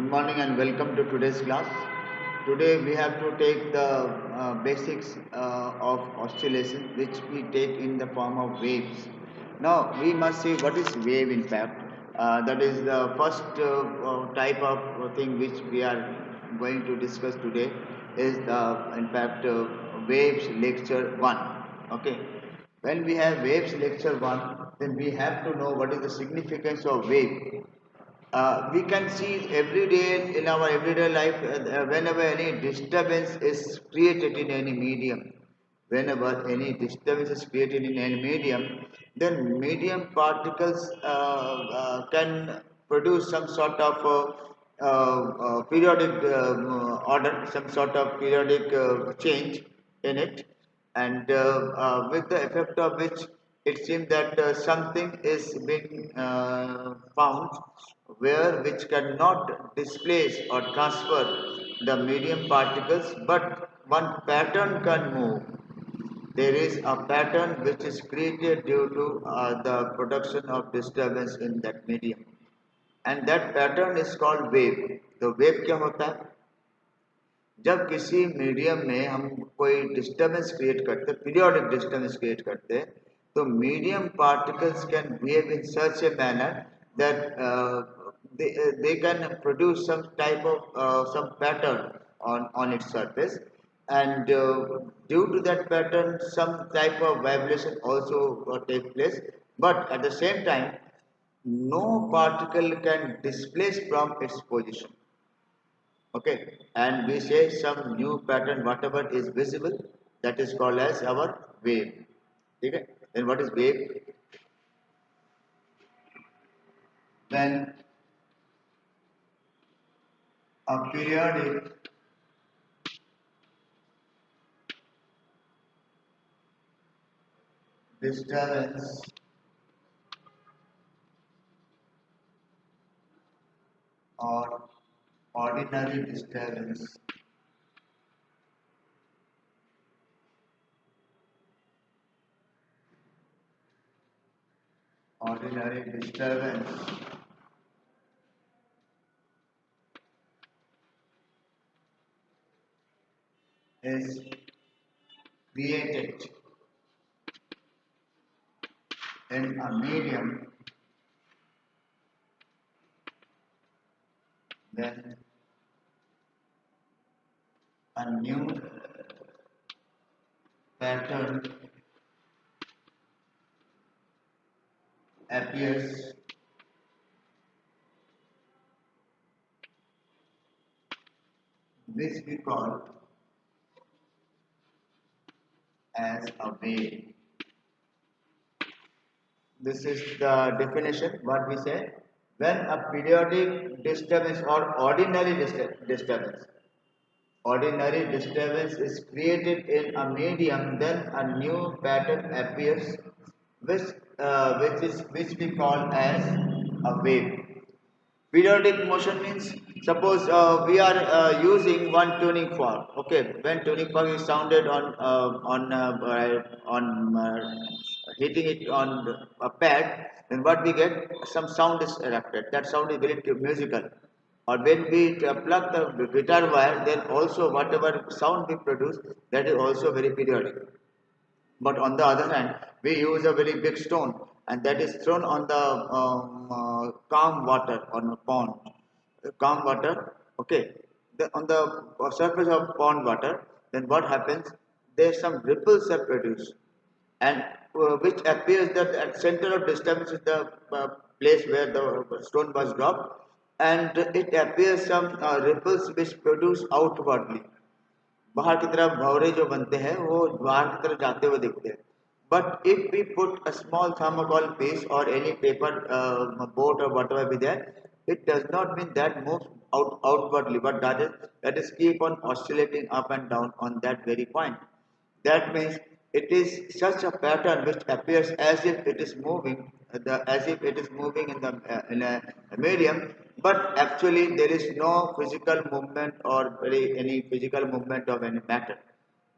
Good morning and welcome to today's class. Today we have to take the basics of oscillation which we take in the form of waves. Now we must see what is wave in fact. That is the first type of thing which we are going to discuss today is in fact waves lecture 1. Okay. When we have waves lecture 1, then we have to know what is the significance of wave. We can see every day in our everyday life whenever any disturbance is created in any medium, whenever any disturbance is created in any medium, then medium particles can produce some sort of periodic order, some sort of periodic change in it, and with the effect of which it seems that something is being found where which cannot displace or transfer the medium particles, but one pattern can move. There is a pattern which is created due to the production of disturbance in that medium, and that pattern is called wave. तो wave क्या होता है? जब किसी medium में हम कोई disturbance create करते हैं, पीरियोडिक डिस्टर्बेंस क्रिएट करते हैं, तो medium particles can behave in such a manner that they can produce some type of some pattern on its surface, and due to that pattern some type of vibration also take place, but at the same time no particle can displace from its position. Okay, and we say some new pattern whatever is visible, that is called as our wave. Okay, then what is wave? When a periodic disturbance or ordinary disturbance ordinary disturbance is created in a medium, then a new pattern appears, which we call as a wave. This is the definition. What we say, when a periodic disturbance or ordinary disturbance is created in a medium, then a new pattern appears, which we call as a wave. Periodic motion means, suppose we are using one tuning fork. Okay, when tuning fork is sounded hitting it on a pad, then what we get, some sound is erupted. That sound is very musical. Or when we plug the guitar wire, then also whatever sound we produce, that is also very periodic. But on the other hand, we use a very big stone, and that is thrown on the calm water, on a pond. Calm water, okay. On the surface of pond water, then what happens? There some ripples are produced, and which appears that at center of disturbance is the place where the stone was dropped, and it appears some ripples which produce outwardly. बाहर की तरफ भंवरे जो बनते हैं वो बाहर की तरफ जाते हुए दिखते हैं. But if we put a small thermocol piece or any paper boat or whatever be there, it does not mean that moves outwardly, but that is keep on oscillating up and down on that very point. That means it is such a pattern which appears as if it is moving, as if it is moving in a medium, but actually there is no physical movement or any physical movement of any matter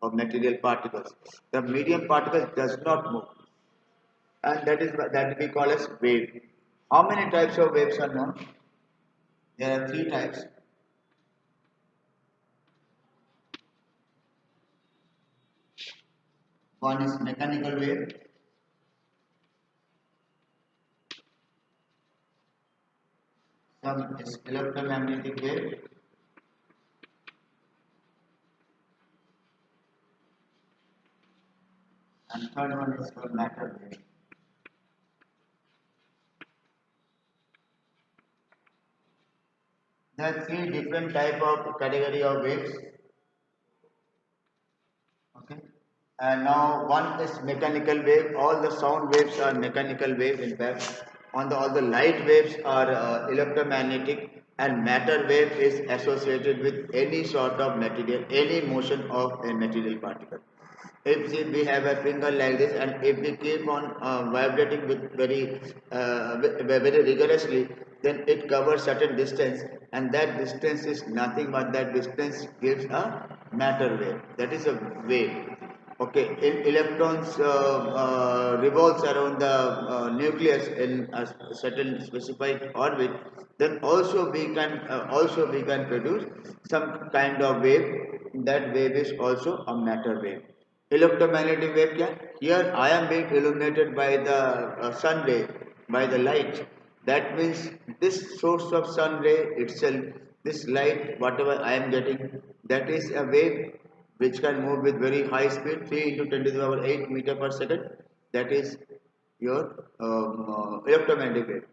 of material particles. The medium particles does not move, and that we call as wave. How many types of waves are known? There are three types. One is mechanical wave, some is electromagnetic wave, and third one is called matter wave. There are three different type of category of waves. Okay. And now one is mechanical wave. All the sound waves are mechanical wave. In fact, all the light waves are electromagnetic, and matter wave is associated with any sort of material, any motion of a material particle. If we have a finger like this, and if we keep on vibrating with very rigorously, then it covers certain distance, and that distance is nothing but that distance gives a matter wave. That is a wave. Okay, electrons revolves around the nucleus in a certain specified orbit. Then also we can produce some kind of wave. That wave is also a matter wave. Electromagnetic wave क्या? Here I am being illuminated by the sun ray, by the light. That means this source of sun ray itself, this light, whatever I am getting, that is a wave which can move with very high speed, 3 into 10 to the power 8 meter per second. That is your electromagnetic wave.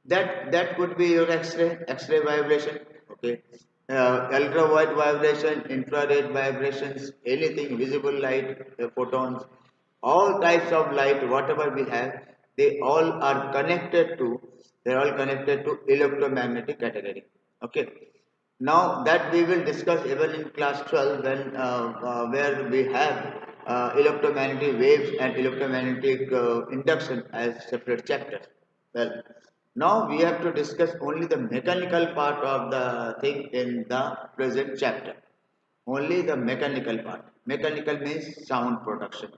That could be your X-ray vibration. Okay, ultraviolet vibration, infrared vibrations, anything, visible light, photons, all types of light, whatever we have, they all are connected to, they are all connected to electromagnetic category. Okay, now that we will discuss even in class 12, when where we have electromagnetic waves and electromagnetic induction as separate chapters. Well, now we have to discuss only the mechanical part of the thing in the present chapter. Only the mechanical part. Mechanical means sound production.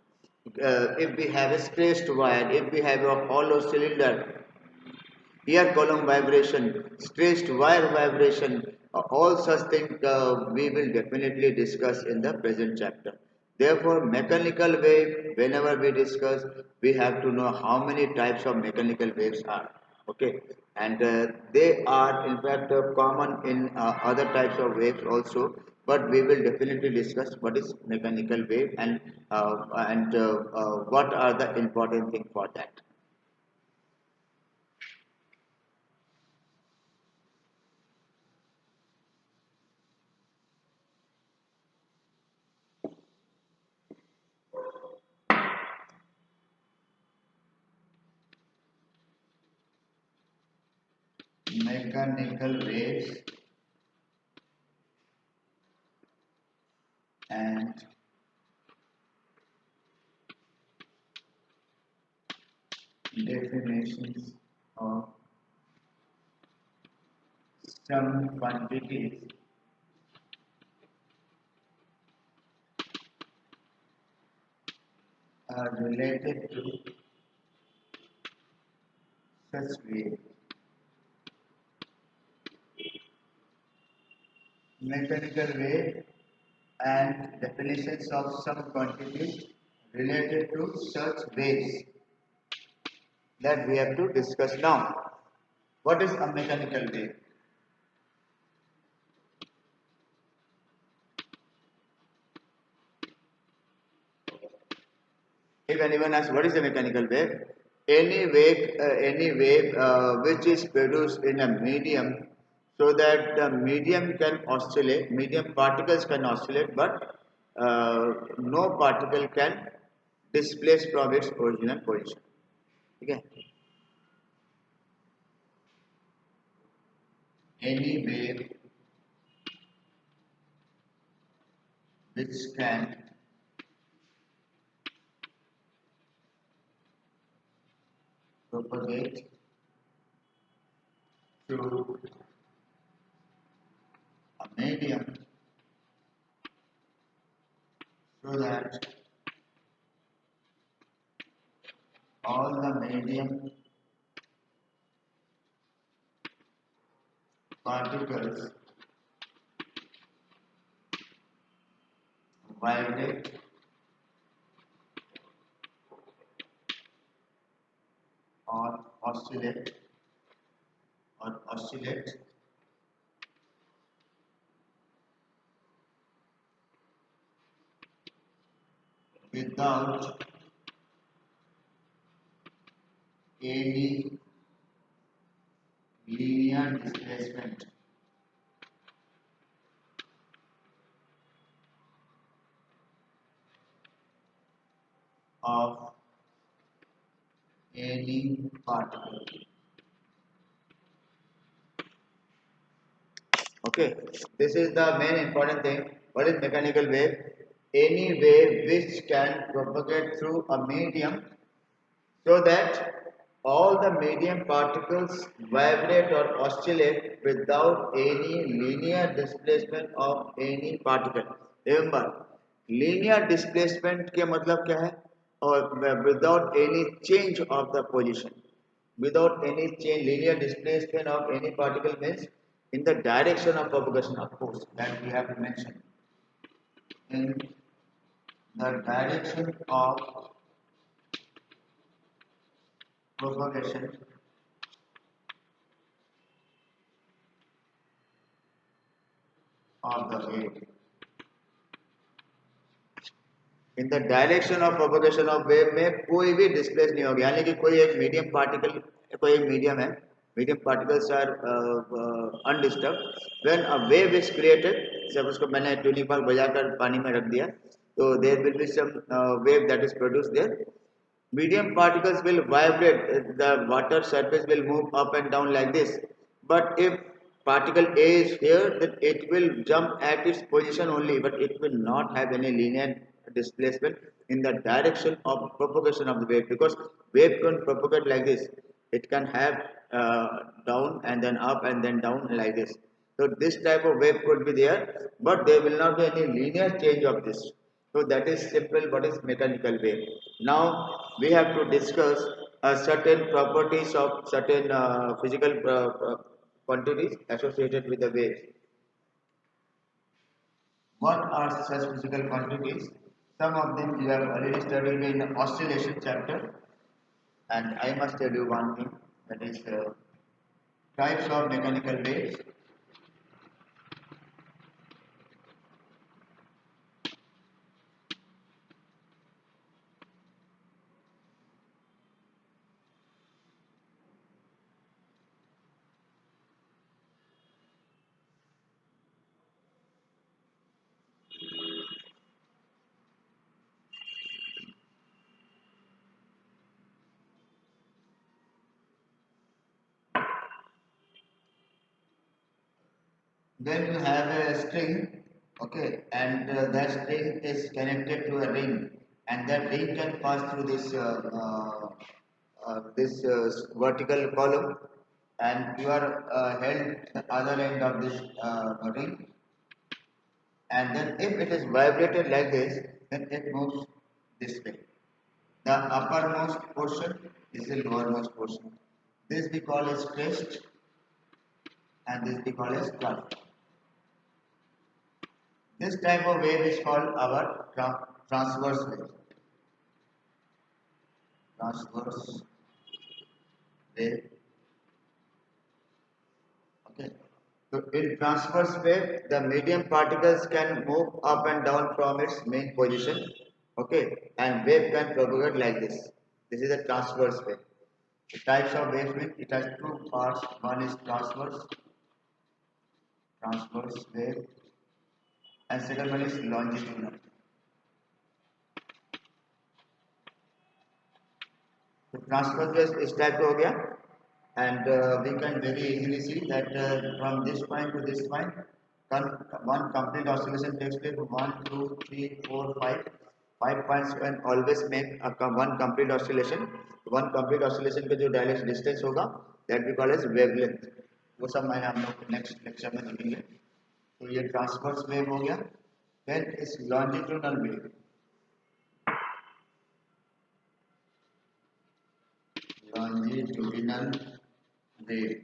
If we have a stressed wire, if we have a hollow cylinder, ear column vibration, stressed wire vibration, all such things we will definitely discuss in the present chapter. Therefore, mechanical wave, whenever we discuss, we have to know how many types of mechanical waves are. Okay, and they are in fact common in other types of waves also. But we will definitely discuss what is mechanical wave, and what are the important things for that. Mechanical waves and definitions of some quantities are related to such waves. Mechanical wave and definitions of some quantities related to such waves, that we have to discuss now. What is a mechanical wave? If anyone asks what is a mechanical wave, any wave which is produced in a medium, so that the medium can oscillate, medium particles can oscillate, but no particle can displace from its original position. Okay? Any wave which can propagate through a medium, so that all the medium particles vibrate or oscillate without any linear displacement of any particle. Okay, this is the main important thing. What is mechanical wave? Any wave which can propagate through a medium so that all the medium particles vibrate or oscillate without any linear displacement of any particle. Remember, linear displacement के मतलब क्या है? और without any change of the position, without any change, linear displacement of any particle means in the direction of propagation, of course, that we have to mention. In the direction of propagation of the wave. In the direction of propagation of wave में कोई भी displace नहीं होगा, यानी कि कोई एक medium particle, कोई एक मीडियम है, medium particles are undisturbed when a wave is created. जब उसको मैंने ट्यूनिंग फॉर्क बजाकर पानी में रख दिया तो there will be some wave that is produce there. Medium particles will vibrate, the water surface will move up and down like this. But if particle A is here, then it will jump at its position only, but it will not have any linear displacement in the direction of propagation of the wave, because wave can propagate like this. It can have down and then up and then down like this. So this type of wave could be there, but there will not be any linear change of this. So that is simple what is mechanical wave. Now we have to discuss certain properties of certain physical quantities associated with the wave. What are such physical quantities? Some of them you have already studied in the oscillation chapter, and I must tell you one thing, that is types of mechanical waves. Then you have a string, okay, and that string is connected to a ring, and that ring can pass through this vertical column, and you are held the other end of this ring, and then if it is vibrated like this, then it moves this way. The uppermost portion is the lowermost portion. This we call as crest, and this we call as trough. This type of wave is called our transverse wave. Transverse wave. Okay. So in transverse wave, the medium particles can move up and down from its main position. Okay, and wave can propagate like this. This is a transverse wave. The types of waves mean it has two parts. One is transverse wave, and second one is longitudinal. तो transfer wave इस type का हो गया, and we can very easily see that from this point to this point one complete oscillation takes place. 1 2 3 4 5 points can always make one complete oscillation. One complete oscillation पे जो direct distance होगा that we call as wavelength. वो सब मैंने हम लोग next lecture में देखेंगे. तो ये ट्रांसवर्स वेव हो गया. Then is longitudinal wave. Longitudinal wave.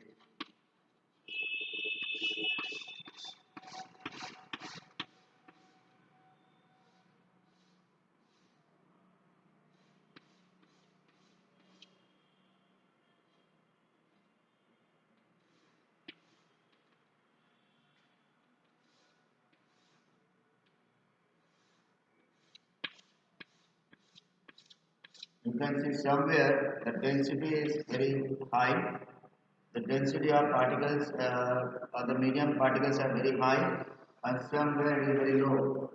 You can see somewhere the density is very high. The density of particles or the medium particles are very high, and somewhere it is very low.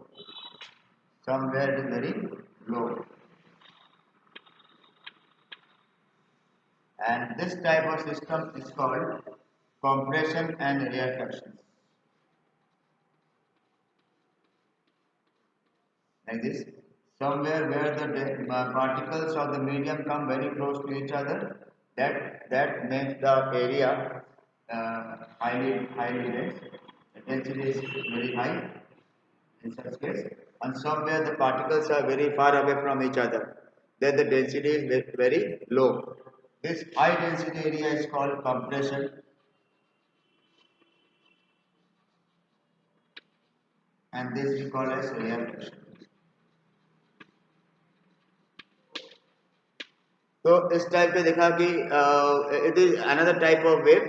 Somewhere it is very low. And this type of system is called compression and rarefaction. Like this. Somewhere where the particles of the medium come very close to each other, that makes the area highly dense. The density is very high in such case, and somewhere the particles are very far away from each other. Then the density is very low. This high density area is called compression, and this we call as rarefaction. तो इस type पे देखा कि it is another type of wave.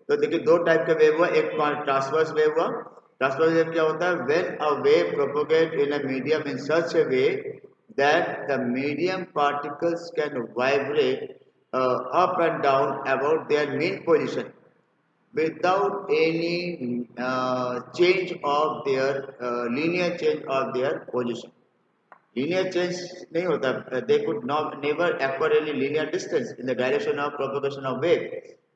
तो देखिए दो type का wave हुआ, एक ट्रांसवर्स वेव हुआ. ट्रांसवर्स वेव क्या होता है? When a wave propagate in a medium in such A way that the medium particles can vibrate up and down about their mean position without any change of their linear change of their position. Linear change नहीं होता. They could not never acquire any linear distance in the direction of propagation of wave,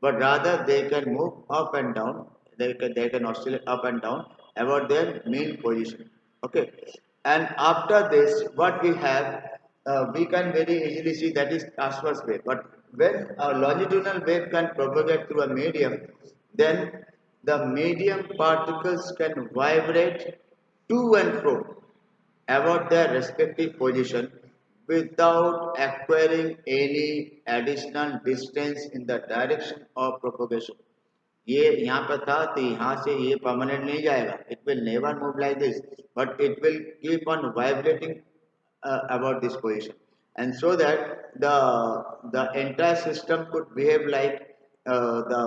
but rather they can move up and down. They can oscillate up and down about their mean position. Okay, and after this, what we have, we can very easily see that is transverse wave. But when a longitudinal wave can propagate through a medium, then the medium particles can vibrate to and fro about their respective position without acquiring any additional distance in the direction of propagation. ये यहाँ पर था तो यहाँ से ये permanent नहीं जाएगा. It will never move like this, but it will keep on vibrating about this position, and so that the entire system could behave like the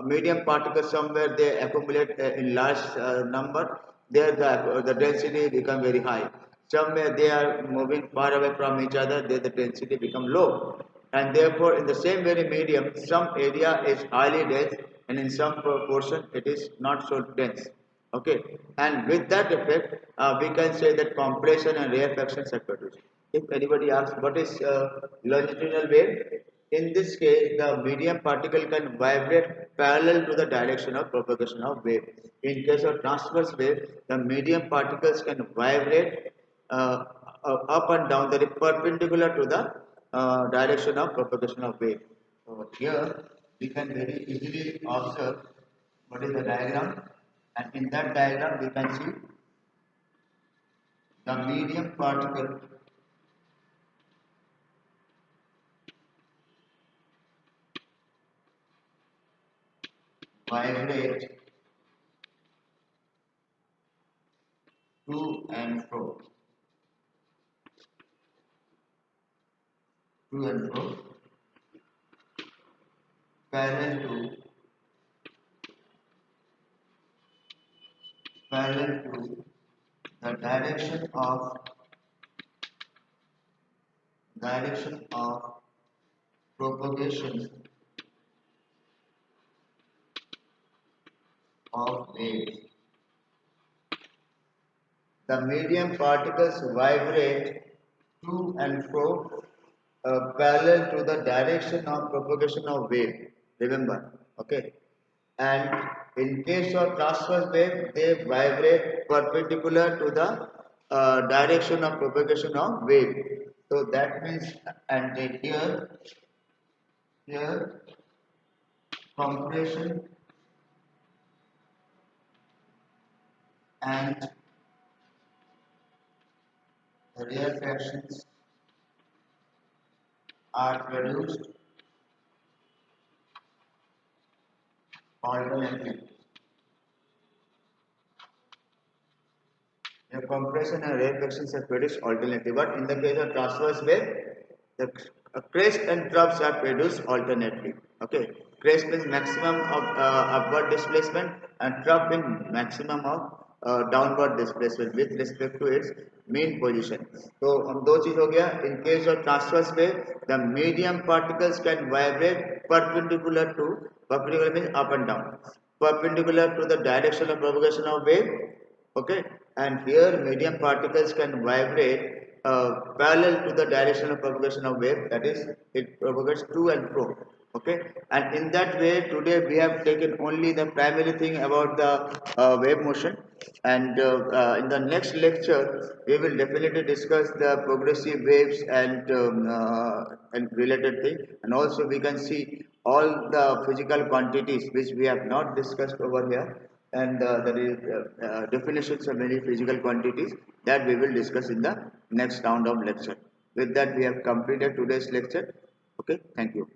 medium particles somewhere they accumulate in large number. There the density become very high. Somewhere they are moving far away from each other, there the density become low, and therefore in the same very medium some area is highly dense and in some proportion it is not so dense. Okay, and with that effect, we can say that compression and rarefaction are produced. If anybody asks what is longitudinal wave, in this case, the medium particle can vibrate parallel to the direction of propagation of wave. In case of transverse wave, the medium particles can vibrate uh, up and down, that is perpendicular to the direction of propagation of wave. So here we can very easily observe what is the diagram, and in that diagram we can see the medium particle vibrate to and fro, to and fro, parallel to the direction of propagation of waves. The medium particles vibrate to and fro parallel to the direction of propagation of wave. Remember, okay. And in case of transverse wave, they vibrate perpendicular to the direction of propagation of wave. So that means, and here compression and rarefactions are produced alternately. The compression and rarefactions are produced alternately. But in the case of transverse wave, the crest and troughs are produced alternately. Okay, crest means maximum of upward displacement, and trough means maximum of downward displacement with respect to its mean position. So हम दो चीज हो गया. In case of transverse wave, the medium particles can vibrate perpendicular means up and down, perpendicular to the direction of propagation of wave. Okay, and here medium particles can vibrate parallel to the direction of propagation of wave, that is it propagates to and fro. Okay, and in that way today we have taken only the primary thing about the wave motion, and in the next lecture we will definitely discuss the progressive waves and related thing, and also we can see all the physical quantities which we have not discussed over here, and there is definitions of many physical quantities that we will discuss in the next round of lecture. With that we have completed today's lecture. Okay, thank you.